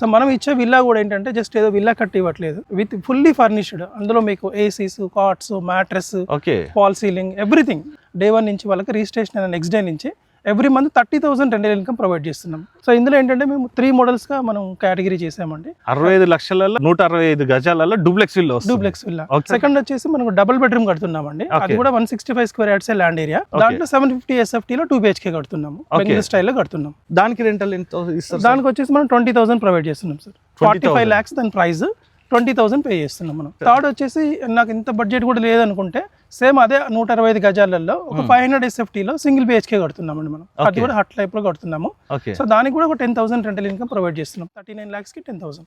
So మనం ఇచ్చే villa కూడా ఏంటంటే జస్ట్ ఏదో విల్లా కట్టి ఇవ్వట్లేదు, విత్ ఫుల్లీ ఫర్నిష్డ్. అందులో మీకు ACs, cots, mattress, fall ceiling, everything. Day 1 నుంచి వాళ్ళకి రిజిస్ట్రేషన్ అయిన నెక్స్ట్ డే నుంచి every month 30,000 rental income provide చేస్తున్నాం. సో ఇందులో ఏంటంటే మేము 3 మోడల్స్గా మనం కేటగిరీ చేసామండి. 65 లక్షలలో 165 గజాలలో డూప్లెక్స్ విల్లా. సెకండ్ వచ్చేసి మనకు డబుల్ బెడ్రూమ్ కడుతున్నామండి. అది కూడా 165 స్క్వేర్ యార్డ్స్ ల్యాండ్ ఏరియా. దాంట్లో 750 SFT లో 2 BHK కడుతున్నాము. బెంగళూరు స్టైల్లో కడుతున్నాం. దానికి రెంటల్ ఎంత ఇస్తారు? దానికి వచ్చేసి మనం 20,000 ప్రొవైడ్ చేస్తున్నాం సార్. 45 lakhs దాని ప్రైస్, 20,000 పే చేస్తున్నాం మనం. థర్డ్ వచ్చేసి నాకు ఇంత బడ్జెట్ కూడా లేదనుకుంటే సేమ్ అదే 165 గజాలలో ఒక 500 SFT లో సింగిల్ BHK కడుతున్నామండి మనం. అది కూడా హట్ టైప్ లో కడుతున్నాము. సో దానికి కూడా ఒక 10,000 రెంటల్ ఇన్కమ్ ప్రొవైడ్ చేస్తున్నాం. 39 lakhs కి 10,000.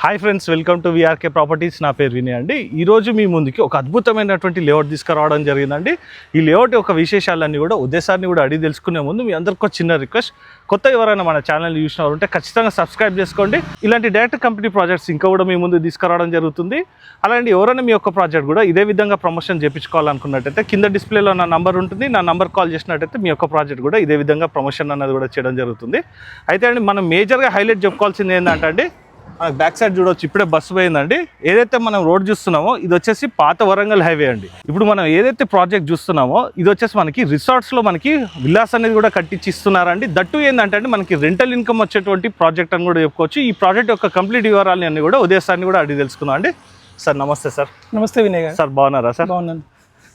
Hi friends, welcome to VRK properties. నా పేరు వినయ్ అండి. ఈరోజు మీ ముందుకి ఒక అద్భుతమైనటువంటి లేఅవుట్ తీసుకురావడం జరిగిందండి. ఈ లేఅవుట్ యొక్క విశేషాలన్నీ కూడా ఉద్దేశాన్ని కూడా అడిగి తెలుసుకునే ముందు మీ అందరికీ ఒక చిన్న రిక్వెస్ట్, కొత్త ఎవరైనా మన ఛానల్ చూసినారు ఉంటే ఖచ్చితంగా సబ్స్క్రైబ్ చేసుకోండి. ఇలాంటి డైరెక్ట్ కంపెనీ ప్రాజెక్ట్స్ ఇంకా కూడా మీ ముందు తీసుకురావడం జరుగుతుంది. అలాంటి ఎవరైనా మీ యొక్క ప్రాజెక్ట్ కూడా ఇదే విధంగా ప్రమోషన్ చేయించుకోవాలనుకున్నట్టయితే కింద డిస్ప్లేలో నా నంబర్ ఉంటుంది. నా నంబర్ కాల్ చేసినట్టయితే మీ యొక్క ప్రాజెక్ట్ కూడా ఇదే విధంగా ప్రమోషన్ అన్నది కూడా చేయడం జరుగుతుంది. అయితే అండి, మనం మేజర్గా హైలైట్ చెప్పుకోవాల్సింది ఏంటంటే అండి, మనకు బ్యాక్ సైడ్ చూడవచ్చు, ఇప్పుడే బస్సు పోయిందండి. ఏదైతే మనం రోడ్ చూస్తున్నామో ఇది వచ్చేసి పాత వరంగల్ హైవే అండి. ఇప్పుడు మనం ఏదైతే ప్రాజెక్ట్ చూస్తున్నామో ఇది వచ్చేసి మనకి రిసార్ట్స్లో మనకి విల్లాస్ అనేది కూడా కట్టించి ఇస్తున్నారండి. దట్టు ఏంటంటే అండి, మనకి రెంటల్ ఇన్కమ్ వచ్చేటువంటి ప్రాజెక్ట్ అని కూడా చెప్పుకోవచ్చు. ఈ ప్రాజెక్ట్ యొక్క కంప్లీట్ వివరాలు అన్ని కూడా ఉదయసాన్ని కూడా అడిగి తెలుసుకుందాం అండి. సార్ నమస్తే. సార్ నమస్తే వినయ్ గారు. సార్ బాగున్నారా? సార్ బాగున్నాను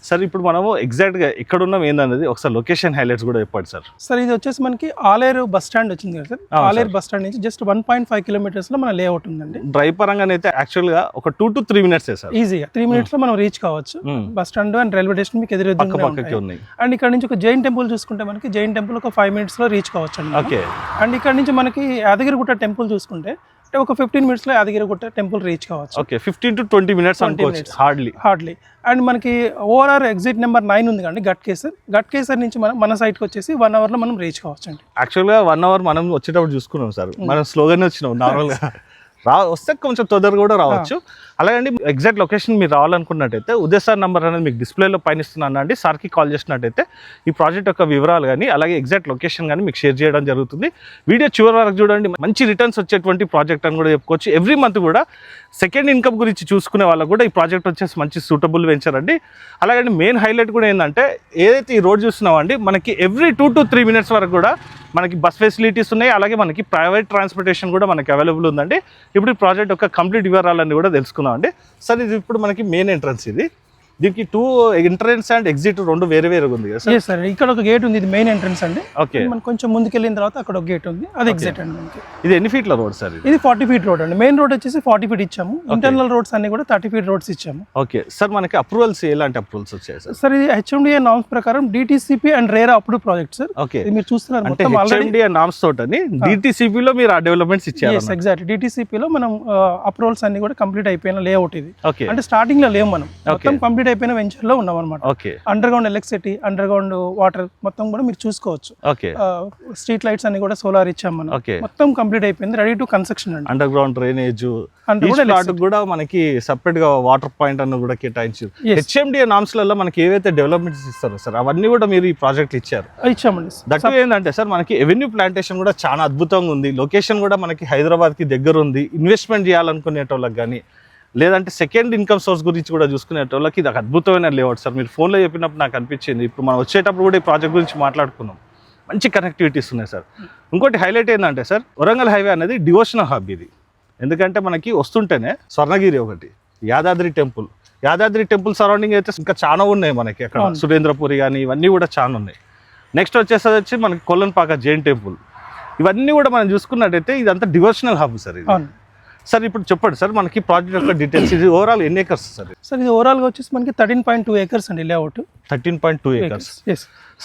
సార్. ఇప్పుడు మనము ఎగ్జాక్ట్గా ఎక్కడ ఉన్నాం ఏందనేది ఒకసారి లొకేషన్ హైలైట్స్ కూడా చెప్పండి సార్. సార్ ఇది వచ్చేసి మనకి ఆలేరు బస్ స్టాండ్ వచ్చింది కదా సార్. ఆలేరు బస్ స్టాండ్ నుంచి జస్ట్ 1.5 kilometers లో మన లేఅవుట్ ఉందండి. డ్రైవ్ పరంగానైతే యాక్చువల్గా ఒక 2 to 3 minutes సార్. ఈజీగా 3 minutes లో మనం రీచ్ కావచ్చు. Bus stand and railway station మీకు ఎదురుగా ఉన్నాయి. అండ్ ఇక్కడ నుంచి ఒక జైన్ టెంపుల్ చూసుకుంటే మనకి జైన్ టెంపుల్ ఒక 5 minutes లో రీచ్ కావచ్చు అండి. ఓకే. అండ్ ఇక్కడ నుంచి మనకి యాదగిరిగుట్ట టెంపుల్ చూసుకుంటే ఒక 15 minutes లో యాదగిరిగుట్ట టెంపుల్ రీచ్ కావచ్చు. ఓకే, 15 to 20 minutes అనుకోవచ్చు హార్డ్లీ. అండ్ మనకి ఓఆర్ఆర్ ఎగ్జిట్ నెంబర్ 9 ఉంది కానీ గట్ కేసర్ నుంచి మన సైట్కి వచ్చేసి 1 hour లో మనం రీచ్ కావచ్చు అండి. యాక్చువల్గా 1 hour మనం వచ్చేటప్పుడు చూసుకున్నాం సార్. మనం స్లోగానే వచ్చినాం నార్మల్గా. వస్తే కొంచెం తొందరగా కూడా రావచ్చు. అలాగే ఎగ్జాక్ట్ లొకేషన్ మీరు రావాలనుకున్నట్టయితే ఉదయ్ సార్ నెంబర్ అనేది మీకు డిస్ప్లేలో పైన ఇస్తున్నాను అండి. సార్కి కాల్ చేసినట్టయితే ఈ ప్రాజెక్ట్ యొక్క వివరాలు కానీ అలాగే ఎగ్జాక్ట్ లొకేషన్ కానీ మీకు షేర్ చేయడం జరుగుతుంది. వీడియో చివరి వరకు చూడండి. మంచి రిటర్న్స్ వచ్చేటువంటి ప్రాజెక్ట్ అని కూడా చెప్పుకోవచ్చు. ఎవ్రీ మంత్ కూడా సెకండ్ ఇన్కమ్ గురించి చూసుకునే వాళ్ళకు కూడా ఈ ప్రాజెక్ట్ వచ్చేసి మంచి సూటబుల్ వెంచర్ అండి. అలాగే మెయిన్ హైలైట్ కూడా ఏంటంటే, ఏదైతే ఈ రోడ్ చూస్తున్నామండి మనకి ఎవ్రీ 2 to 3 minutes వరకు కూడా మనకి బస్ ఫెసిలిటీస్ ఉన్నాయి. అలాగే మనకి ప్రైవేట్ ట్రాన్స్పోర్టేషన్ కూడా మనకి అవైలబుల్ ఉందండి. ఇప్పుడు ఈ ప్రాజెక్ట్ యొక్క కంప్లీట్ వివరాలన్నీ కూడా తెలుసుకుందాం అండి. సార్ ఇది ఇప్పుడు మనకి మెయిన్ ఎంట్రన్స్, దీనికి 2 ఎంట్రన్స్ అండ్ ఎగ్జిట్ 2 వేరే ఉంది కదా సార్? సార్ ఇక్కడ ఒక గేట్ ఉంది, ఇది మెయిన్ ఎంట్రన్స్ అండి. ఓకే. మనం కొంచెం ముందుకెళ్ళిన తర్వాత అక్కడ ఒక గేట్ ఉంది, అది ఎగ్జిట్ అండి. మనకి ఇది ఎన్ని ఫీట్ల రోడ్ సార్? ఇది 40 feet రోడ్ అండి. మెయిన్ రోడ్ వచ్చేసి 40 feet ఇచ్చాము. ఇంటర్నల్ రోడ్స్ అన్ని కూడా 30 feet రోడ్స్ ఇచ్చాము. Okay sir. మనకి అప్రూవల్స్ ఎలాంటి అప్రూవల్స్ వచ్చాయి సార్? సార్ ఇది HMDA నామ్స్ ప్రకారం DTCP and RERA approve project sir. Okay. మీరు చూస్తున్నారు అంటే HMDA నామ్స్ తోటని DTCP లో మీరు ఆ డెవలప్మెంట్స్ ఇచ్చారు. yes exactly. DTCP లో మనం అప్రూవల్స్ అన్ని కూడా కంప్లీట్ అయిపోయిన లేఅవుట్ ఇది. ఓకే. అంటే స్టార్టింగ్ లో లేవు, మనం మొత్తం కంప్లీట్ అయిపోయిన వెంచర్ లో ఉన్నాం అన్నమాట. Okay. Under ground electricity, under ground water మొత్తం కూడా మీరు చూసుకోవచ్చు. ఓకే. స్ట్రీట్ లైట్స్ అన్ని కూడా సోలార్ ఇచ్చాం మనం. ఓకే. మొత్తం కంప్లీట్ అయిపోయింది, రెడీ టు కన్స్ట్రక్షన్ అండి. అండర్ గ్రౌండ్ డ్రైనేజ్ కూడా మనకి సెపరేట్ గా వాటర్ పాయింట్ అన్న కూడా కేటాయించారు. HMDA నామ్స్ లలో మనకి ఏవైతే డెవలప్మెంట్స్ ఇస్తారో సార్ అవన్నీ కూడా మీరు ఈ ప్రాజెక్ట్ ఇచ్చామండి. దట్టు ఏంటంటే సార్ మనకి ఎవెన్యూ ప్లాంటేషన్ కూడా చాలా అద్భుతంగా ఉంది. లొకేషన్ కూడా మనకి హైదరాబాద్ కి దగ్గర ఉంది. ఇన్వెస్ట్మెంట్ చేయాలనుకునేటోళ్ళకి కానీ లేదంటే సెకండ్ ఇన్కమ్ సోర్స్ గురించి కూడా చూసుకునేటోళ్ళకి ఇది ఒక అద్భుతమైన లేఅవుట్ సార్. మీరు ఫోన్లో చెప్పినప్పుడు నాకు అనిపించింది. ఇప్పుడు మనం వచ్చేటప్పుడు కూడా ఈ ప్రాజెక్ట్ గురించి మాట్లాడుకున్నాం. మంచి కనెక్టివిటీస్ ఉన్నాయి సార్. ఇంకోటి హైలైట్ ఏంటంటే సార్, వరంగల్ హైవే అనేది డివోషనల్ హబ్ ఇది. ఎందుకంటే మనకి వస్తుంటేనే స్వర్ణగిరి ఒకటి, యాదాద్రి టెంపుల్ సరౌండింగ్ అయితే ఇంకా చాలా ఉన్నాయి మనకి. అక్కడ సురేంద్రపురి కానీ ఇవన్నీ కూడా చాలా ఉన్నాయి. నెక్స్ట్ వచ్చేసి మనకి కొల్లన్పాక జైన్ టెంపుల్, ఇవన్నీ కూడా మనం చూసుకున్నట్టయితే ఇదంతా డివోషనల్ హబ్ సార్ ఇది. సార్ ఇప్పుడు చెప్పండి సార్ మనకి ప్రాజెక్ట్ యొక్క డీటెయిల్స్. ఇది ఓవరాల్ ఎన్ని ఏకర్స్ సార్? సార్ ఇది ఓవరాల్ గా వచ్చేసి మనకి 13.2 acres అండి లేఅవుట్. 13.2 acres.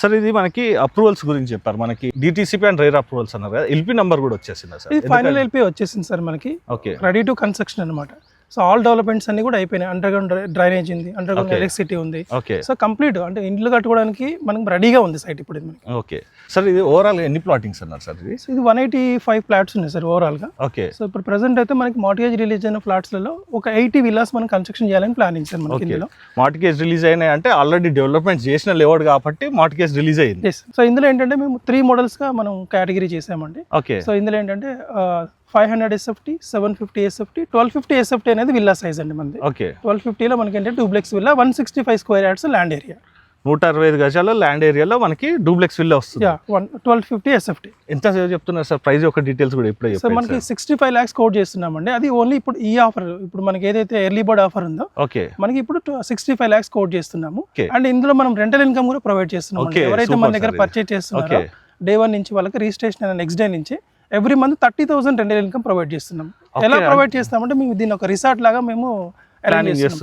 సార్ ఇది మనకి అప్రూవల్స్ గురించి చెప్పారు. మనకి DTCP అండ్ రేర్ అప్రూవల్స్ అన్నారు కదా, LP నెంబర్ కూడా వచ్చేసిందా సార్? ఇది ఫైనల్ LP వచ్చేసింది సార్ మనకి. ఓకే. రెడీ టు కన్స్ట్రక్షన్ అనమాట. సో ఆల్ డెవలప్మెంట్స్ అన్ని కూడా అయిపోయినాయి. అండర్ గ్రౌండ్ డ్రైనేజ్ ఉంది, అండర్ గ్రౌండ్ ఎలక్ట్రిసిటీ ఉంది. సో కంప్లీట్ అంటే ఇండ్లు కట్టుకోవడానికి మనకి రెడీగా ఉంది సైట్ ఇప్పుడు మనకి. Okay sir. ఇది ఓవరాల్ ఎన్ని ప్లాటింగ్స్ అన్నారు సార్? ఇది 185 ఫ్లాట్స్ ఉన్నాయి సార్ ఓవరాల్ గా. ఓకే. సో ఇప్పుడు ప్రెసెంట్ అయితే మనకి మార్టిగేజ్ రిలీజ్ అయిన ఫ్లాట్స్ లలో ఒక 80 విల్లాస్ మనం కన్స్ట్రక్షన్ చేయాలని ప్లానింగ్ సార్ మనకి. ఇందులో మార్టిగేజ్ రిలీజ్ అయినాయి అంటే ఆల్రెడీ డెవలప్మెంట్ చేసిన లేఅవుట్ కాబట్టి మార్టిగేజ్ రిలీజ్ అయింది. సో ఇందులో ఏంటంటే మేము 3 మోడల్స్ గా మనం కేటగిరీ చేసామండి. ఓకే. సో ఇందులో ఏంటంటే 500 SFT, 750 SFT, 1250 SFT అనేది విల్లా సైజ్ అండి మనది. ఓకే 1250లో మనకి ఏంటంటే duplex villa 165 square yards land area. 165 గజాల ల్యాండ్ ఏరియాలో మనకి డూప్లెక్స్ విల్లా వస్తుంది. 1250 SFT. ఎంత సేవ్ చెప్తున్నారు సార్ ప్రైస్? ఒక డీటెయిల్స్ కూడా ఇప్పుడే సో మనకి 65 lakhs కోట్ చేస్తున్నామండి. అది ఓన్లీ ఇప్పుడు ఈ ఆఫర్, ఇప్పుడు మనకి ఏదైతే ఎర్లీ బర్డ్ ఆఫర్ ఉందో ఓకే మనకి ఇప్పుడు 65 lakhs కోట్ చేస్తున్నాము. Okay. అండ్ ఇందులో మనం రెంటల్ ఇన్కమ్ కూడా ప్రొవైడ్ చేస్తున్నాం. Okay, ఎవరైతే super మన దగ్గర sir. పర్చేజ్ చేస్తున్నారో Okay. డే 1 నుంచి వాళ్ళకి రిజిస్ట్రేషన్ అయిన నెక్స్ట్ డే నుంచి every month 30,000 rental income provide చేస్తున్నాం. Okay. ఎలా ప్రొవైడ్ చేస్తామంటే మేము దీన్ని ఒక రిసార్ట్ లాగా మేము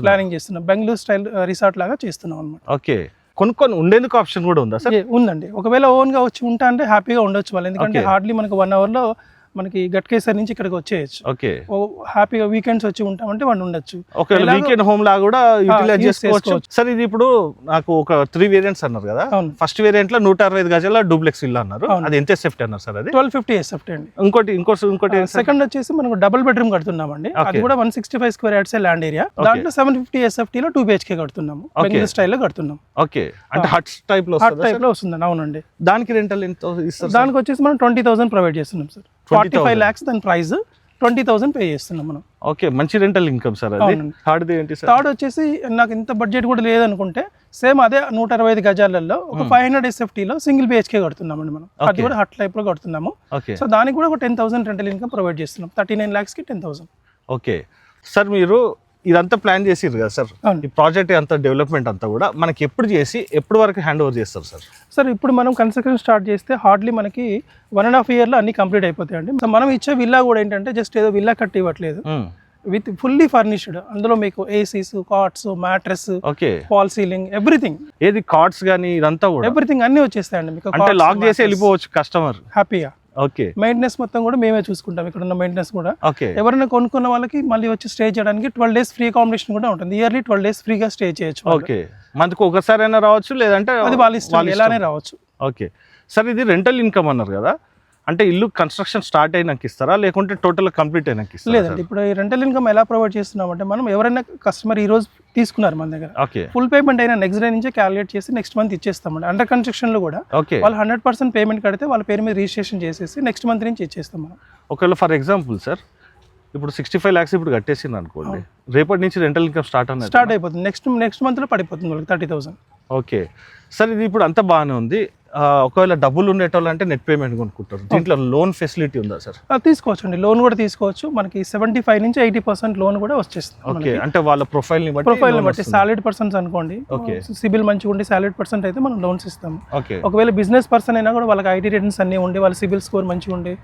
ప్లానింగ్ చేస్తున్నాం. బెంగళూరు స్టైల్ రిసార్ట్ లాగా చేస్తున్నాం అనమాట. ఓకే కొన్ని ఉండేందుకు ఆప్షన్ కూడా ఉందా సార్? ఉందండి. ఒకవేళ ఓన్ గా వచ్చి ఉంటా అంటే హ్యాపీగా ఉండొచ్చు వాళ్ళు. ఎందుకంటే హార్డ్లీ మనకి 1 hour లో మనకి గట్కేసర్ నుంచి ఇక్కడికి వచ్చేయచ్చు. ఓకే హ్యాపీగా వీకెండ్స్ వచ్చి ఉంటామంటే వాళ్ళు ఉండొచ్చు. ఒకవేళ వీకెండ్ హోమ్ లా కూడా యూటిలైజ్ చేసుకోవచ్చు. సార్ ఇది ఇప్పుడు నాకు ఒక 3 వేరియంట్స్ అన్నారు కదా. ఫస్ట్ వేరియంట్ లో 165 గజాల డూప్లెక్స్ ఇల్లు అన్నారు. అది ఎంత SFT అన్నారు సార్? అది 1250 SFT అండి. ఇంకోటి సెకండ్ వచ్చేసి మనకు డబుల్ బెడ్రూమ్ కడుతున్నామండి. అది కూడా 165 స్క్వేర్ యార్డ్స్ ల్యాండ్ ఏరియా. దాంట్లో 750 SFT లో 2 BHK కడుతున్నాము. బెంగళూరు స్టైల్లో కడుతున్నాం. ఓకే అంటే హట్ టైప్ లో వస్తుందండి. అవునండి. దానికి రెంటల్ ఎంత ఇస్తారు? దానికి వచ్చేసి మనం 20,000 ప్రొవైడ్ చేస్తున్నాం సార్. 45 lakhs దాని ప్రైస్, 20,000 పే చేస్తున్నాం మనం. ఓకే మంచి రెంటల్ ఇన్కమ్ సార్. అది థర్డ్ ఏంటి సార్? థర్డ్ వచ్చేసి నాకు ఇంత బడ్జెట్ కూడా లేదనుకుంటే సేమ్ అదే 165 గజాలలో ఒక 500 SFT లో సింగిల్ BHK కడుతున్నామండి మనం. అది కూడా హట్ టైప్ లో కడుతున్నాము. సో దానికి కూడా ఒక 10,000 రెంటల్ ఇన్కమ్ ప్రొవైడ్ చేస్తున్నాం. 39 lakhs కి 10,000. ఓకే సార్ మీరు ఇదంతా ప్లాన్ చేసిరు కదా సార్, ఈ ప్రాజెక్ట్ అంతా డెవలప్మెంట్ అంతా కూడా మనకి ఎప్పుడు చేసి ఎప్పుడు వరకు హ్యాండ్ ఓవర్ చేస్తారు సార్? సార్ ఇప్పుడు మనం కన్స్ట్రక్షన్ స్టార్ట్ చేస్తే హార్డ్లీ మనకి 1.5 year లో అన్ని కంప్లీట్ అయిపోతాయండి. సో మనం ఇచ్చే విల్లా కూడా ఏంటంటే జస్ట్ ఏదో విల్లా కట్టి ఇవ్వట్లేదు, విత్ ఫుల్లీ ఫర్నిష్డ్. అందులో మీకు ACs, cots, mattress, fall ceiling, everything. ఏది కార్డ్స్ కానీ ఇదంతా కూడా ఎవ్రీథింగ్ అన్ని వచ్చేస్తాయండి మీకు. అంటే లాక్ చేసి వెళ్ళిపోవచ్చు కస్టమర్ హ్యాపీగా. ఓకే మెయింటెనెన్స్ మొత్తం కూడా మేమే చూసుకుంటాం. ఇక్కడ ఉన్న మెయింటెనెన్స్ కూడా ఓకే. ఎవరైనా కొనుక్కున్న వాళ్ళకి మళ్ళీ వచ్చి స్టే చేయడానికి 12 days ఫ్రీ అకామిడేషన్ కూడా ఉంటుంది. ఇయర్లీ 12 days ఫ్రీగా స్టే చేయొచ్చు. ఓకే మంత్కి ఒకసారైనా రావచ్చు, లేదంటే అది వాళ్ళ ఇష్టం, ఎలానే రావచ్చు. ఓకే సార్ ఇది రెంటల్ ఇన్కమ్ అన్నారు కదా, అంటే ఇల్లు కన్స్ట్రక్షన్ స్టార్ట్ అయినాక ఇస్తారా లేకుంటే టోటల్ కంప్లీట్ అయినాక ఇస్తారా? లేదండి, ఇప్పుడు ఈ రెంటల్ ఇన్కమ్ ఎలా ప్రొవైడ్ చేస్తున్నామంటే మనం ఎవరైనా కస్టమర్ ఈ రోజు తీసుకున్నారు మన దగ్గర, ఓకే ఫుల్ పేమెంట్ అయినా నెక్స్ట్ డే నుంచే క్యాలిక్యులేట్ చేసి నెక్స్ట్ మంత్ ఇచ్చేస్తామండి. అండర్ కన్స్ట్రక్షన్ లో కూడా వాళ్ళు 100% పేమెంట్ కడితే వాళ్ళ పేరు మీద రిజిస్ట్రేషన్ చేసేసి నెక్స్ట్ మంత్ నుంచి ఇచ్చేస్తాం మనం. ఒకవేళ ఫర్ ఎగ్జాంపుల్ సార్ ఇప్పుడు 65 lakhs ఇప్పుడు కట్టేసింది అనుకోండి, రేపటి నుంచి రెంటల్ ఇన్కమ్ స్టార్ట్ అయిపోతుంది. నెక్స్ట్ మంత్ లో పడిపోతుంది వాళ్ళకి 30,000. ఓకే సార్ ఇది ఇప్పుడు అంతా బాగానే ఉంది. ఒకవేళ డబ్బులు ఉండేటోళ్ళు అంటే నెట్ పేమెంట్ కొనుక్కుంటారు, దీంట్లో లోన్ ఫెసిలిటీ ఉందా సార్? తీసుకోవచ్చు అండి, లోన్ కూడా తీసుకోవచ్చు. మనకి 75 నుంచి 80% లోన్ కూడా వచ్చేస్తుంది. ఓకే అంటే వాళ్ళ ప్రొఫైల్ ని బట్టి సాలరీడ్ పర్సన్స్ అనుకోండి, సిబిల్ మంచిగా ఉండి సాలరీడ్ పర్సన్ అయితే మనం లోన్స్ ఇస్తాము. ఒకవేళ బిజినెస్ పర్సన్ అయినా కూడా వాళ్ళకి ఐటీ రిటర్న్స్ అన్ని ఉండి వాళ్ళ సిబిల్ స్కోర్ మంచిగా ఉండి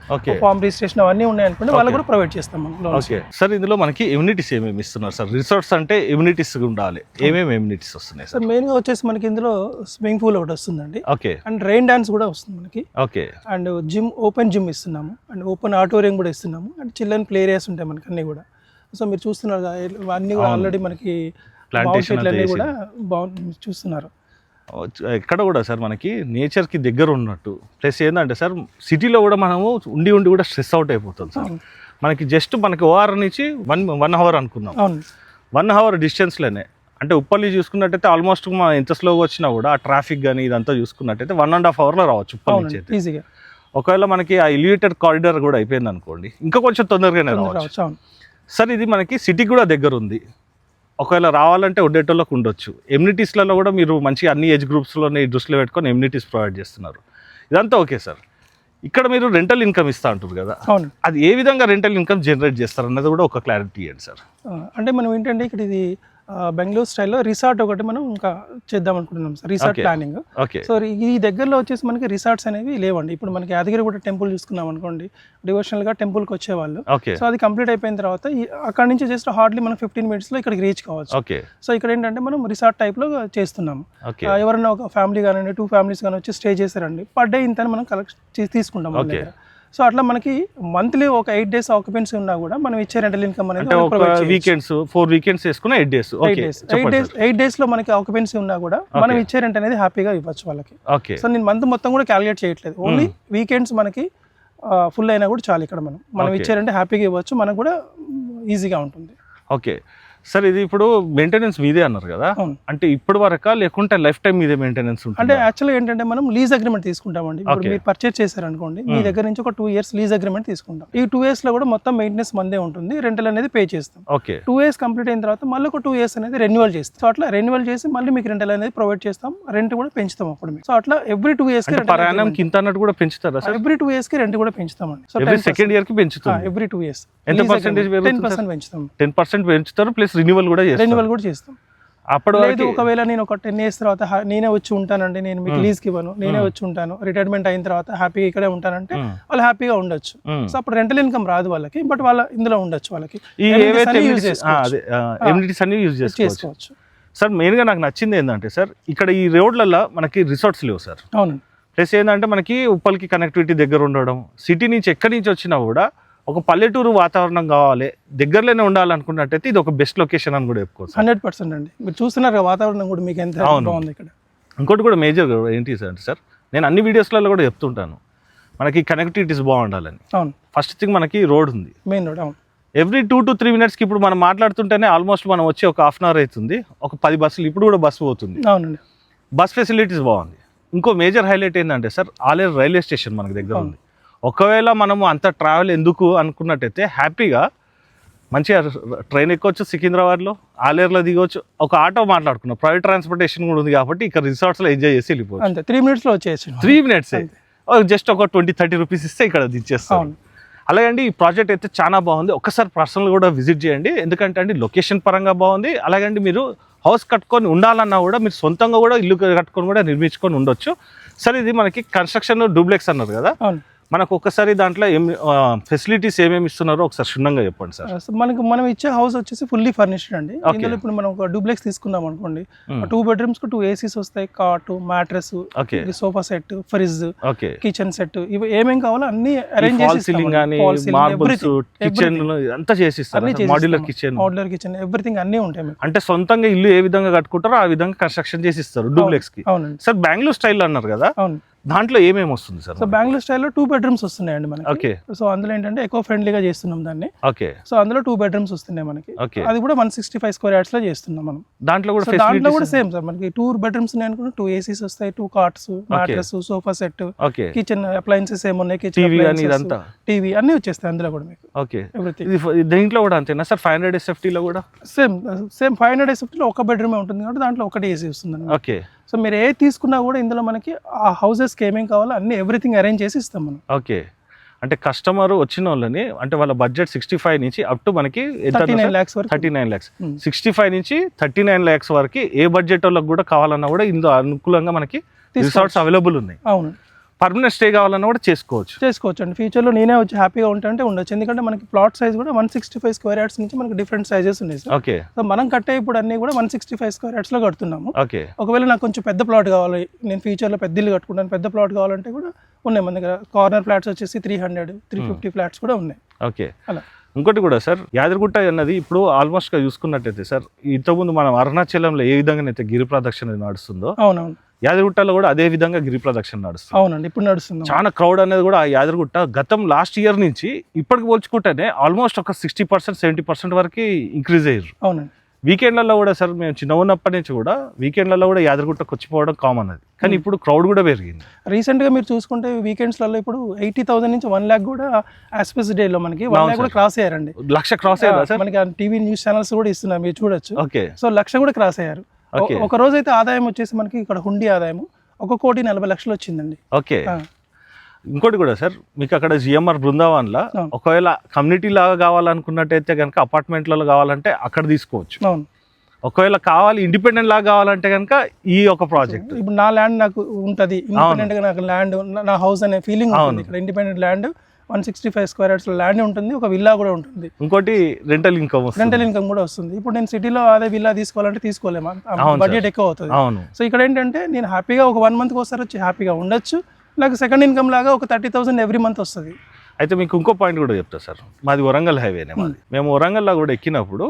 ఫార్మ్ రిజిస్ట్రేషన్ అవన్నీ ఉన్నాయి అనుకోండి, వాళ్ళకి కూడా ప్రొవైడ్ చేస్తాం మనం. ఓకే సార్ ఇందులో మనకి ఎమ్యూనిటీస్ ఏమేమి ఇస్తున్నారు సార్? రిసార్ట్స్ అంటే ఎమ్యూనిటీస్ ఉండాలి, ఏమేమి ఎమ్యూనిటీస్ వస్తున్నాయి సార్? మెయిన్ గా వచ్చేసి మనకి ఇందులో స్విమ్మింగ్ పూల్ ఒకటి వస్తుందండి. ఓకే అండ్ రెయిన్ డాన్స్ కూడా వస్తుంది మనకి. Okay and gym, open gym ఇస్తున్నాము, అండ్ ఓపెన్ ఆడిటోరియం కూడా ఇస్తున్నాము, అండ్ చిల్డ్రన్ ప్లే ఏరియాస్ ఉంటాయి మనకి అన్ని కూడా. సో మీరు చూస్తున్నారు అన్ని కూడా ఆల్రెడీ మనకి ప్లాంటేషన్ అన్ని కూడా బాగుంది చూస్తున్నారు. ఎక్కడ కూడా సార్ మనకి నేచర్కి దగ్గర ఉన్నట్టు ప్లస్ ఏంటంటే సార్ సిటీలో కూడా మనము ఉండి కూడా స్ట్రెస్ అవుట్ అయిపోతుంది సార్. మనకి జస్ట్ మనకి ఓఆర్ నుంచి 1 hour అనుకుందాం, 1 hour డిస్టెన్స్లోనే. అంటే ఉప్పల్లి చూసుకున్నట్టయితే ఆల్మోస్ట్ మనం ఎంత స్లోగా వచ్చినా కూడా ఆ ట్రాఫిక్ కానీ ఇదంతా చూసుకున్నట్టయితే 1.5 hourలో రావచ్చు ఉప్పల్ నుంచి అయితే ఈజీగా. ఒకవేళ మనకి ఆ ఎలివేటెడ్ కారిడార్ కూడా అయిపోయింది అనుకోండి, ఇంకా కొంచెం తొందరగానే రావచ్చు సార్. ఇది మనకి సిటీకి కూడా దగ్గర ఉంది, ఒకవేళ రావాలంటే ఉండేటోళ్ళకి ఉండొచ్చు. ఎమ్యూనిటీస్లలో కూడా మీరు మంచిగా అన్ని ఏజ్ గ్రూప్స్లోనే దృష్టిలో పెట్టుకొని ఎమ్యూనిటీస్ ప్రొవైడ్ చేస్తున్నారు, ఇదంతా ఓకే సార్. ఇక్కడ మీరు రెంటల్ ఇన్కమ్ ఇస్తా అంటారు కదా, అది ఏ విధంగా రెంటల్ ఇన్కమ్ జనరేట్ చేస్తారు అన్నది కూడా ఒక క్లారిటీ ఇవ్వండి సార్. అంటే మనం ఏంటంటే ఇక్కడ ఇది బెంగళూరు స్టైల్లో రిసార్ట్ ఒకటి మనం ఇంకా చేద్దాం అనుకుంటున్నాం సార్, రిసార్ట్ ప్లానింగ్. సో ఈ దగ్గరలో వచ్చేసి మనకి రిసార్ట్స్ అనేవి లేవండి. ఇప్పుడు మనకి యాదగిరి కూడా టెంపుల్ చూసుకున్నాం అనుకోండి, డివోషనల్ గా టెంపుల్కి వచ్చేవాళ్ళు. సో అది కంప్లీట్ అయిపోయిన తర్వాత అక్కడ నుంచి జస్ట్ హార్డ్లీ మనం 15 minutes లో ఇక్కడికి రీచ్ కావచ్చు. సో ఇక్కడ ఏంటంటే మనం రిసార్ట్ టైప్ లో చేస్తున్నాము. ఎవరైనా ఒక ఫ్యామిలీ కానివ్వండి, 2 families కానీ వచ్చి స్టే చేశారండి, పర్ డే ఇంత మనం కలెక్ట్ చేసి తీసుకుంటాం మన దగ్గర. సో అట్లా మనకి మంత్లీ ఒక 8 days ఆక్యుపెన్సీ ఉన్నా కూడా మనం ఇచ్చే రెంటల్ ఇన్కమ్ అనేది వీకెండ్స్ 4 weekends వేసుకున్న 8 days 8 days లో మనకి ఆక్యుపెన్సీ ఉన్నా కూడా మనం ఇచ్చే రెంట్ అనేది హ్యాపీగా ఇవ్వచ్చు వాళ్ళకి. సో నేను మంత్ మొత్తం కూడా క్యాలిక్యులేట్ చేయట్లేదు, ఓన్లీ వీకెండ్స్ మనకి ఫుల్ అయినా కూడా చాలు. ఇక్కడ మనం ఇచ్చే రెంట్ హ్యాపీగా ఇవ్వచ్చు, మనకు కూడా ఈజీగా ఉంటుంది. ఓకే సార్ ఇది ఇప్పుడు మెయింటెనెన్స్ మీదే అన్నారు కదా, అవును. అంటే ఇప్పటి వరకా లేకుంటే లైఫ్ టైం మీదే మెయింటెనెన్స్ అంటే ఉంటుంది? యాక్చువల్గా ఏంటంటే మనం లీజ్ అగ్రిమెంట్ తీసుకుంటామండి. ఇప్పుడు Okay. మీరు పర్చేస్ చేశారనుకోండి, మీ దగ్గర నుంచి ఒక 2 years లీజ్ అగ్రిమెంట్ తీసుకుంటాం. ఈ 2 years లో కూడా మొత్తం మెయింటెనెన్స్ మందే ఉంటుంది, రెంటల్ అనేది పే చేస్తాం. ఓకే 2 years కంప్లీట్ అయిన తర్వాత మళ్ళీ ఒక 2 years అనేది రెన్యువల్ చేస్తాం. సో అట్లా రెన్యువల్ చేసి మళ్ళీ మీకు రెంటల్ అనేది ప్రొవైడ్ చేస్తాం, రెంట్ కూడా పెంచుతాం అప్పుడు మీకు. సో అట్లా ఎవ్రీ 2 years అంటే పర్ యానం కి ఇంత అన్నట్టు కూడా పెంచుతారా సార్? ఎవ్రీ 2 years కి రెంట్ కూడా పెంచుతామండి. సో ఎవ్రీ సెకండ్ ఇయర్ కి పెంచుతుంది. ఎవ్రీ 2 years ఎంత పర్సెంటేజ్ 10% పెంచుతాం. 10% పెంచుతారు ప్లస్ రిన్యూవల్ కూడా చేస్తారు. రెన్యువల్ కూడా చేస్తాం. అప్పుడు లేదు ఒకవేళ నేను ఒక 10 years తర్వాత నేనే వచ్చి ఉంటానండి, నేను మీకు లీజ్కి ఇవ్వను, నేనే వచ్చి ఉంటాను, రిటైర్మెంట్ అయిన తర్వాత హ్యాపీగా ఇక్కడే ఉంటానంటే వాళ్ళు హ్యాపీగా ఉండొచ్చు. సో అప్పుడు రెంటల్ ఇన్కమ్ రాదు వాళ్ళకి, బట్ వాళ్ళ ఇందులో ఉండొచ్చు, వాళ్ళకి ఈ ఏవైతే యూజ్ ఎమ్యూనిటీస్ అన్ని యూజ్ చేసుకోవచ్చు. చేసుకోవచ్చు. సార్ మెయిన్గా నాకు నచ్చింది ఏంటంటే సార్, ఇక్కడ ఈ రోడ్లలో మనకి రిసార్ట్స్ లేవు సార్. అవును. ప్లస్ ఏంటంటే మనకి ఉప్పల్కి కనెక్టివిటీ దగ్గర ఉండడం, సిటీ నుంచి ఎక్కడి నుంచి వచ్చినా కూడా ఒక పల్లెటూరు వాతావరణం కావాలి, దగ్గరలోనే ఉండాలనుకున్నట్టయితే ఇది ఒక బెస్ట్ లొకేషన్ అని కూడా చెప్పుకోవచ్చు. 100% అండి. మీరు చూస్తున్నారు కదా వాతావరణం కూడా మీకు ఎంత బాగుంది ఇక్కడ. ఇంకోటి కూడా మేజర్ ఏంటి అంటే సార్, నేను అన్ని వీడియోస్లలో కూడా చెప్తుంటాను మనకి కనెక్టివిటీస్ బాగుండాలని. అవును. ఫస్ట్ థింగ్ మనకి రోడ్ ఉంది, మెయిన్ రోడ్. అవును. ఎవ్రీ 2 to 3 minutes ఇప్పుడు మనం మాట్లాడుతుంటేనే ఆల్మోస్ట్ మనం వచ్చి ఒక హాఫ్ అన్ అవర్ అవుతుంది, ఒక 10 బస్సులు ఇప్పుడు కూడా బస్సు పోతుంది. అవునండి. బస్ ఫెసిలిటీస్ బాగుంది. ఇంకో మేజర్ హైలైట్ ఏంటంటే సార్, ఆలేరు రైల్వే స్టేషన్ మనకి దగ్గర ఉంది. ఒకవేళ మనము అంత ట్రావెల్ ఎందుకు అనుకున్నట్టయితే హ్యాపీగా మంచిగా ట్రైన్ ఎక్కొచ్చు, సికింద్రాబాద్లో ఆలేరులో దిగవచ్చు, ఒక ఆటో మాట్లాడుకున్నాం, ప్రైవేట్ ట్రాన్స్పోర్టేషన్ కూడా ఉంది కాబట్టి ఇక్కడ రిసార్ట్స్లో ఎంజాయ్ చేసి వెళ్ళిపోవచ్చు. అంతే 3 minutes లో వచ్చేసి 3 minutes జస్ట్ ఒక 20-30 రూపీస్ ఇస్తే ఇక్కడ దించేస్తాం. అలాగండి ఈ ప్రాజెక్ట్ అయితే చాలా బాగుంది. ఒక్కసారి పర్సనల్ కూడా విజిట్ చేయండి, ఎందుకంటే అండి లొకేషన్ పరంగా బాగుంది. అలాగండి మీరు హౌస్ కట్టుకొని ఉండాలన్నా కూడా మీరు సొంతంగా కూడా ఇల్లు కట్టుకొని కూడా నిర్మించుకొని ఉండొచ్చు. సరే ఇది మనకి కన్స్ట్రక్షన్ డూప్లెక్స్ అన్నారు కదా, అవును. మనకు ఒక్కసారి దాంట్లో ఫెసిలిటీస్ ఏమేమి ఇస్తున్నారో ఒకసారి క్షుణ్ణంగా చెప్పండి సార్. మనం ఇచ్చే హౌస్ వచ్చేసి ఫుల్లీ ఫర్నిష్డ్ అండి. ఇందులో ఇప్పుడు మనం ఒక డూప్లెక్స్ తీసుకున్నాం అనుకోండి, 2 bedrooms కు 2 ACs వస్తాయి, cot, mattress, sofa set, fridge, kitchen set, ఇవి ఏమేమి కావాలో అన్ని అరేంజ్ చేసి సీలింగ్ గానీ మార్బుల్స్, కిచెన్ అంతా చేసి ఇస్తారు. మాడ్యులర్ కిచెన్ ఎవ్రీథింగ్ అన్ని ఉంటాయి మీకు. అంటే సొంతంగా ఇల్లు ఏ విధంగా కట్టుకుంటారో ఆ విధంగా కన్స్ట్రక్షన్ చేసి ఇస్తారు డూప్లెక్స్ కి. అవునండి సార్ బెంగళూరు స్టైల్ అన్నారు కదా, అవును. దాంట్లో ఏమేమి వస్తుంది సార్? సో బెంగళూరు స్టైల్లో 2 bedrooms వస్తున్నాయండి మనకి. ఓకే. సో అందులో ఏంటంటే ఎకో ఫ్రెండ్లీగా చేస్తున్నాం దాన్ని. ఓకే. సో అందులో 2 bedrooms వస్తున్నాయి మనకి. ఓకే. అది కూడా 165 square yards లో చేస్తున్నాం మనం. దాంట్లో కూడా దాంట్లో కూడా సేమ్ సార్ మనకి 2 bedrooms ఉన్నాయి అనుకుంటే 2 ACs వస్తాయి, 2 carts, mattress, sofa set, okay, kitchen appliances ఏమున్నాయి, కిచెన్ టీవీ గానీ ఇదంతా, టీవీ అన్ని వచ్చేస్తాయి అందులో కూడా మీకు. ఓకే. ఎవ్రీథింగ్ ఇది దీంట్లో కూడా అంతేనా సార్? 500 SFT లో కూడా సేమ్ 500 SFT లో ఒక బెడ్రూమ్ ఉంటుంది కాబట్టి దాంట్లో ఒకటి ఏసీ వస్తుంది. ఓకే. సో మీరు ఏ తీసుకున్నా కూడా ఇందులో మనకి ఆ హౌసెస్కి ఏమేమి కావాలో అన్ని ఎవ్రీథింగ్ అరేంజ్ చేసి ఇస్తాం మనం. ఓకే. అంటే కస్టమర్ వచ్చిన వాళ్ళని అంటే వాళ్ళ బడ్జెట్ 65 నుంచి అప్ టు మనకి 39 lakhs వరకు. 39 lakhs, 65 నుంచి 39 lakhs వరకు ఏ బడ్జెట్ వాళ్ళకి కూడా కావాలన్నా కూడా ఇందులో అనుకూలంగా మనకి రిసార్ట్స్ అవైలబుల్ ఉన్నాయి. అవును. పర్మనెంట్ స్టే కావాలన్నా కూడా చేసుకోవచ్చు అండి. ఫ్యూచర్లో నేనే వచ్చి హ్యాపీగా ఉంటానంటే ఉండొచ్చు, ఎందుకంటే మనకి ప్లాట్ సైజ్ కూడా 165 square yards నుంచి మనకి డిఫరెంట్ సైజెస్ ఉన్నాయి సార్. ఓకే. సో మనం కట్టే ఇప్పుడు అన్ని కూడా 165 square yards లో కడుతున్నాము. ఓకే. ఒకవేళ నాకు కొంచెం పెద్ద ప్లాట్ కావాలి, నేను ఫ్యూచర్లో పెద్ద ఇల్లు కట్టుకుంటాను, పెద్ద ప్లాట్ కావాలంటే కూడా ఉన్నాయి మన దగ్గర. కార్నర్ ఫ్లాట్స్ వచ్చేసి 300-350 ఫ్లాట్స్ కూడా ఉన్నాయి. ఓకే. అలా ఇంకోటి కూడా సార్, యాదగిరిగుట్ట అన్నది ఇప్పుడు ఆల్మోస్ట్గా చూసుకున్నట్టయితే సార్, ఇంతకుముందు మనం అరుణాచలంలో ఏ విధంగానైతే గిరి ప్రదక్షిణ నడుస్తుందో అవునవును యాదగిరిగుట్టలో కూడా అదే విధంగా గిరి ప్రదక్షిణ నడుస్తుంది. అవునండి, ఇప్పుడు నడుస్తుంది. చాలా క్రౌడ్ అనేది కూడా యాదగిరిగుట్ట గతం లాస్ట్ ఇయర్ నుంచి ఇప్పటికి పోల్చుకుంటేనే ఆల్మోస్ట్ ఒక 60%-70% వరకు ఇంక్రీజ్ అయ్యారు. అవునండి. వీకెండ్లలో కూడా సార్ మేము చిన్న ఉన్నప్పటి నుంచి కూడా వీకెండ్లలో కూడా యాదగిరిగుట్టకు వచ్చిపోవడం కామన్ అది, కానీ ఇప్పుడు క్రౌడ్ కూడా పెరిగింది. రీసెంట్గా మీరు చూసుకుంటే వీకెండ్స్లలో ఇప్పుడు 80,000 నుంచి 1 lakh కూడా ఆస్పెస్ డేలో మనకి 1 lakh కూడా క్రాస్ అయ్యారండి. 1,00,000 క్రాస్ అయ్యారా సార్? మనకి టీవీ న్యూస్ ఛానల్స్ కూడా ఇస్తున్నారు, మీరు చూడొచ్చు. ఓకే. సో 1,00,000 కూడా క్రాస్ అయ్యారు. ఒక రోజు అయితే ఆదాయం వచ్చేసి మనకి ఇక్కడ హుండీ ఆదాయం 1,40,00,000 వచ్చిందండి. ఓకే. ఇంకోటి కూడా సార్, మీకు అక్కడ జిఎంఆర్ బృందావన్లో ఒకవేళ కమ్యూనిటీ లాగా కావాలనుకున్నట్టయితే కనుక అపార్ట్మెంట్లలో కావాలంటే అక్కడ తీసుకోవచ్చు. అవును. ఒకవేళ కావాలి ఇండిపెండెంట్ లాగా కావాలంటే కనుక ఈ ఒక ప్రాజెక్ట్. ఇప్పుడు నా ల్యాండ్ నాకు ఉంటుంది, ఇండిపెండెంట్ గా నాకు ల్యాండ్, నా హౌస్ అనే ఫీలింగ్ ఉంటుంది ఇక్కడ. Independent land 165 square yards land ఉంటుంది, ఒక విల్లా కూడా ఉంటుంది. ఇంకోటి రెంటల్ ఇన్కమ్ కూడా వస్తుంది. ఇప్పుడు నేను సిటీలో అదే విల్లా తీసుకోవాలంటే తీసుకోలేము, బడ్జెట్ ఎక్కువ అవుతుంది. అవును. సో ఇక్కడ ఏంటంటే నేను హ్యాపీగా ఒక 1 monthకి ఒకసారి వచ్చి హ్యాపీగా ఉండొచ్చు, నాకు సెకండ్ ఇన్కమ్ లాగా ఒక 30,000 ఎవ్రీ మంత్ వస్తుంది. అయితే మీకు ఇంకో పాయింట్ కూడా చెప్తా సార్, మాది వరంగల్ హైవేనే. మాది మేము వరంగల్లో కూడా ఎక్కినప్పుడు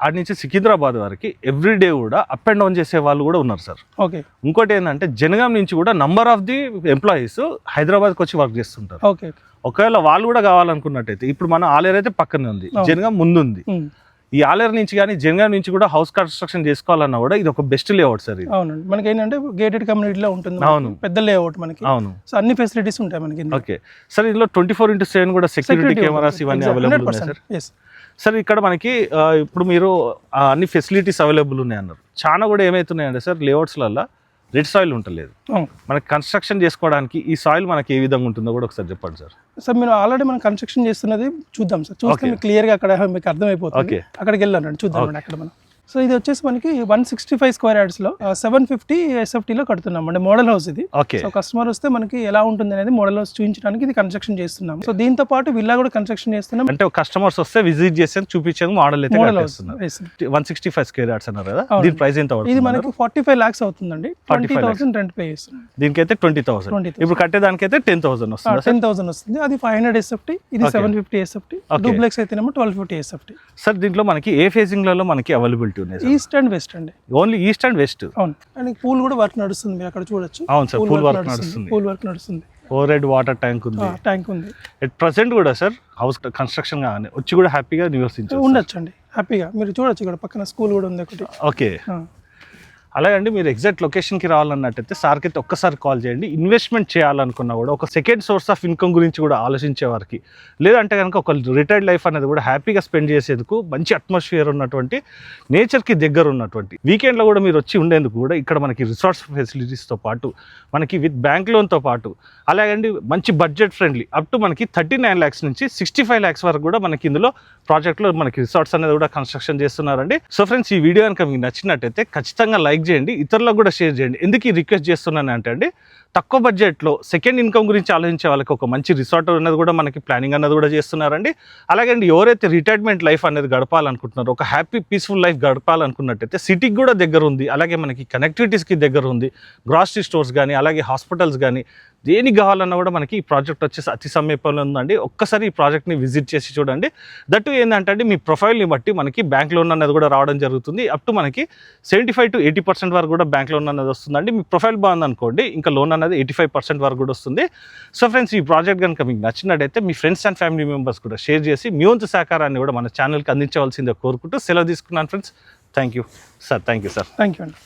ఆడి నుంచి సికింద్రాబాద్ వరకు ఎవ్రీడే కూడా అప్ అండ్ డౌన్ చేసే వాళ్ళు కూడా ఉన్నారు సార్. ఓకే. ఇంకోటి ఏంటంటే జనగాం నుంచి కూడా నంబర్ ఆఫ్ ది ఎంప్లాయీస్ హైదరాబాద్కి వచ్చి వర్క్ చేస్తుంటారు. ఓకే. ఒకవేళ వాళ్ళు కూడా కావాలనుకున్నట్టయితే ఇప్పుడు మన ఆలేరు అయితే పక్కనే ఉంది, జనగాం ముందు ఉంది. ఈ ఆలేరు నుంచి కానీ జనగాం నుంచి కూడా హౌస్ కన్స్ట్రక్షన్ చేసుకోవాలన్నా కూడా ఇది ఒక బెస్ట్ లేఅవుట్ సార్ ఇది. అవునండి, మనకి ఏంటంటే గేటెడ్ కమ్యూనిటీలో ఉంటుంది. అవును, పెద్ద లేఅవుట్ మనకి. అవును, సో అన్ని ఫెసిలిటీస్ ఉంటాయి మనకి. ఓకే సార్, ఇందులో 24/7 కూడా సెక్యూరిటీ కెమెరాస్ ఇవన్నీ అవైలబుల్ ఉన్నాయి సార్. సార్ ఇక్కడ మనకి ఇప్పుడు మీరు అన్ని ఫెసిలిటీస్ అవైలబుల్ ఉన్నాయి అన్నారు. చాలా కూడా ఏమవుతున్నాయంటే సార్ లేఅవుట్స్లలో రెడ్ సాయిల్ ఉంటలేదు. మనకి కన్స్ట్రక్షన్ చేసుకోవడానికి ఈ సాయిల్ మనకి ఏ విధంగా ఉంటుందో కూడా ఒకసారి చెప్పండి సార్. సార్ మీరు ఆల్రెడీ మనం కన్స్ట్రక్షన్ చేస్తున్నది చూద్దాం సార్. చూస్తే మీకు క్లియర్గా అక్కడ మీకు అర్థమైపోతుంది. అక్కడికి వెళ్ళాలండి, చూద్దాం అక్కడ మనం. సో ఇది వచ్చేసి మనకి 165 స్క్వేర్ యార్డ్స్లో 750 SFTలో కడుతున్నాం అండి. మోడల్ హౌస్ ఇది. సో కస్టమర్ వస్తే మనకి ఎలా ఉంటుంది అనేది మోడల్ హౌస్ చూపించడానికి ఇది కన్స్ట్రక్షన్ చేస్తున్నాం. సో దీంతో పాటు విల్లా కూడా కన్స్ట్రక్షన్ చేస్తున్నాం. అంటే కస్టమర్స్ వస్తే విజిట్ చేసి చూపించేది మోడల్ అయితే మోడల్ హౌస్ 165 స్క్వేర్ యార్డ్స్ అన్నారు కదా, దీని ప్రైస్ ఎంత అవుతుంది? ఇది మనకి 45 lakhs అవుతుందండి. 20,000 రెంట్ పే చేస్తున్నాం. దీనికైతే 20,000. ఇప్పుడు కట్టేదానికైతే 10,000 వస్తుంది. 10,000 వస్తుంది. అది 500 SFT, ఇది 750 SFT. డూప్లెక్స్ అయితేనేమో 1250 SFT. సార్ దీంట్లో మనకి ఏ ఫేజింగ్లలో మనకి అవైలబిలిటీ ఉన్నాయి? ఈస్ట్ అండ్ వెస్ట్ అండి. Only east and west. అవును, అండ్ పూల్ కూడా వర్క్ నడుస్తుంది, మీరు అక్కడ చూడొచ్చు. అవును సార్, పూల్ వర్క్ నడుస్తుంది. పూల్ వర్క్ నడుస్తుంది. ఓవర్ హెడ్ వాటర్ ట్యాంక్ ఉంది. ట్యాంక్ ఉంది. ఎట్ ప్రెసెంట్ కూడా సార్ హౌస్ కన్స్ట్రక్షన్ గానే వచ్చి కూడా హ్యాపీగా నివసించవచ్చు, ఉండొచ్చు అండి హ్యాపీగా. మీరు చూడొచ్చు, ఇక్కడ పక్కన స్కూల్ కూడా ఉంది ఒకటి. ఓకే, అలాగే అండి మీరు ఎగ్జాక్ట్ లొకేషన్కి రావాలన్నట్టయితే సార్కి అయితే ఒక్కసారి కాల్ చేయండి. ఇన్వెస్ట్మెంట్ చేయాలనుకున్నా కూడా ఒక సెకండ్ సోర్స్ ఆఫ్ ఇన్కమ్ గురించి కూడా ఆలోచించే వారికి, లేదంటే కనుక ఒక రిటైర్డ్ లైఫ్ అనేది కూడా హ్యాపీగా స్పెండ్ చేసేందుకు మంచి అట్మాస్ఫియర్ ఉన్నటువంటి నేచర్కి దగ్గర ఉన్నటువంటి వీకెండ్లో కూడా మీరు వచ్చి ఉండేందుకు కూడా ఇక్కడ మనకి రిసార్ట్స్ ఫెసిలిటీస్తో పాటు మనకి విత్ బ్యాంక్ లోన్తో పాటు అలాగండి మంచి బడ్జెట్ ఫ్రెండ్లీ అప్ టు మనకి 39 lakhs నుంచి 65 lakhs వరకు కూడా మనకి ఇందులో ప్రాజెక్ట్లో మనకి రిసార్ట్స్ అనేది కూడా కన్స్ట్రక్షన్ చేస్తున్నారండి. సో ఫ్రెండ్స్, ఈ వీడియో కనుక మీకు నచ్చినట్టయితే ఖచ్చితంగా లైక్ చేయండి, ఇతరులకు కూడా షేర్ చేయండి. ఎందుకు ఈ రిక్వెస్ట్ చేస్తున్నాను అంటే అండి, తక్కువ బడ్జెట్లో సెకండ్ ఇన్కమ్ గురించి ఆలోచించే వాళ్ళకి ఒక మంచి రిసార్ట్ అనేది కూడా మనకి ప్లానింగ్ అన్నది కూడా చేస్తున్నారండి. అలాగే అండి ఎవరైతే రిటైర్మెంట్ లైఫ్ అనేది గడపాలనుకుంటున్నారో, ఒక హ్యాపీ పీస్ఫుల్ లైఫ్ గడపాలనుకున్నట్టయితే సిటీకి కూడా దగ్గర ఉంది, అలాగే మనకి కనెక్టివిటీస్కి దగ్గర ఉంది. గ్రాసరీ స్టోర్స్ కానీ అలాగే హాస్పిటల్స్ కానీ దేనికి కావాలన్నా కూడా మనకి ఈ ప్రాజెక్ట్ వచ్చేసి అతి సమీపంలో ఉందండి. ఒక్కసారి ఈ ప్రాజెక్ట్ని విజిట్ చేసి చూడండి. దట్టు ఏంటంటే అండి, మీ ప్రొఫైల్ని బట్టి మనకి బ్యాంక్ లోన్ అనేది కూడా రావడం జరుగుతుంది. అప్ టు మనకి 75 to 80% వరకు కూడా బ్యాంక్ లోన్ అనేది వస్తుందండి. మీ ప్రొఫైల్ బాగుందనుకోండి, ఇంకా లోన్ అనేది 85% వరకు కూడా వస్తుంది. సో ఫ్రెండ్స్, ఈ ప్రాజెక్ట్ కనుక మీకు నచ్చినట్టయితే మీ ఫ్రెండ్స్ అండ్ ఫ్యామిలీ మెంబర్స్ కూడా షేర్ చేసి మీ వంతు సహకారాన్ని కూడా మన ఛానల్కి అందించవలసిందే కోరుకుంటూ సెలవు తీసుకున్నాను friends. Thank you sir. Thank you sir. Thank you అండి.